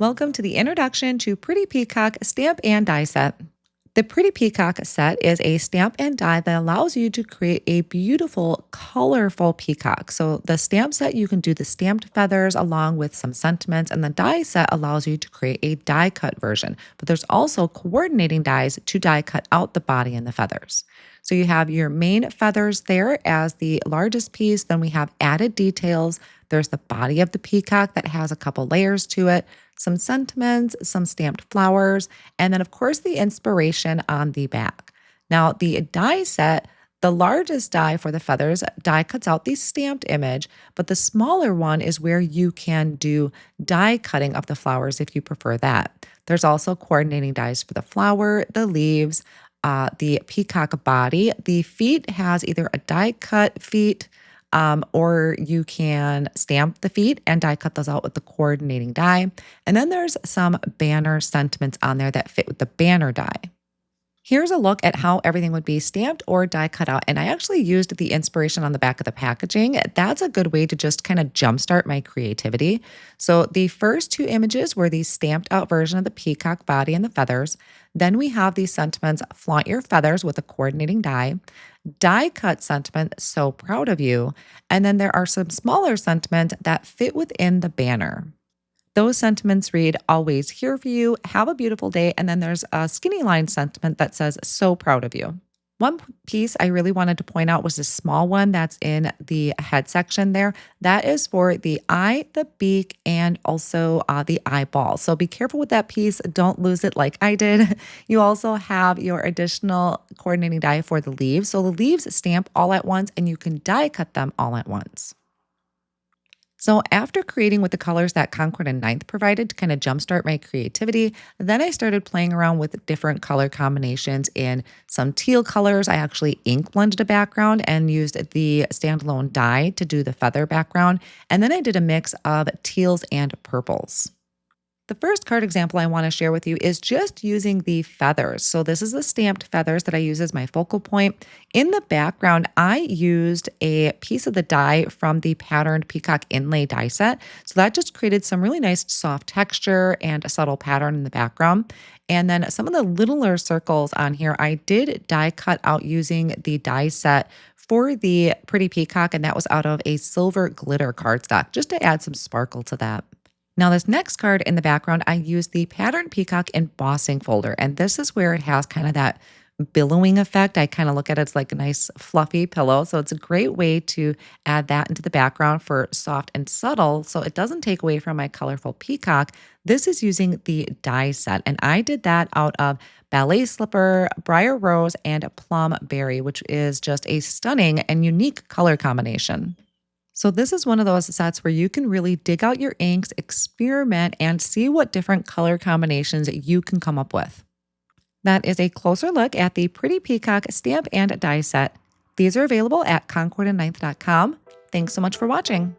Welcome to the introduction to Pretty Peacock Stamp and Die Set. The Pretty Peacock set is a stamp and die that allows you to create a beautiful, colorful peacock. So the stamp set, you can do the stamped feathers along with some sentiments, and the die set allows you to create a die cut version. But there's also coordinating dies to die cut out the body and the feathers. So you have your main feathers there as the largest piece. Then we have added details. There's the body of the peacock that has a couple layers to it, some sentiments, some stamped flowers, and then, of course, the inspiration on the back. Now, the die set, the largest die for the feathers, die cuts out the stamped image, but the smaller one is where you can do die cutting of the flowers if you prefer that. There's also coordinating dies for the flower, the leaves, the peacock body. The feet has either a die cut feet, or you can stamp the feet and die cut those out with the coordinating die. And then there's some banner sentiments on there that fit with the banner die. Here's a look at how everything would be stamped or die cut out. And I actually used the inspiration on the back of the packaging. That's a good way to just kind of jumpstart my creativity. So the first two images were the stamped out version of the peacock body and the feathers. Then we have the sentiments, flaunt your feathers with a coordinating die cut sentiment, so proud of you. And then there are some smaller sentiments that fit within the banner. Those sentiments read, always here for you, have a beautiful day. And then there's a skinny line sentiment that says, so proud of you. One piece I really wanted to point out was this small one that's in the head section there. That is for the eye, the beak, and also the eyeball. So be careful with that piece. Don't lose it like I did. You also have your additional coordinating die for the leaves. So the leaves stamp all at once and you can die cut them all at once. So after creating with the colors that Concord and Ninth provided to kind of jumpstart my creativity, then I started playing around with different color combinations in some teal colors. I actually ink blended a background and used the standalone die to do the feather background. And then I did a mix of teals and purples. The first card example I want to share with you is just using the feathers. So this is the stamped feathers that I use as my focal point. In the background, I used a piece of the die from the patterned peacock inlay die set. So that just created some really nice soft texture and a subtle pattern in the background. And then some of the littler circles on here, I did die cut out using the die set for the Pretty Peacock, and that was out of a silver glitter cardstock, just to add some sparkle to that. Now, this next card in the background, I used the Pattern Peacock embossing folder, and this is where it has kind of that billowing effect. I kind of look at it as like a nice fluffy pillow. So it's a great way to add that into the background for soft and subtle. So it doesn't take away from my colorful peacock. This is using the die set, and I did that out of ballet slipper, briar rose, and plum berry, which is just a stunning and unique color combination. So this is one of those sets where you can really dig out your inks, experiment, and see what different color combinations you can come up with. That is a closer look at the Pretty Peacock stamp and die set. These are available at concordandninth.com. Thanks so much for watching.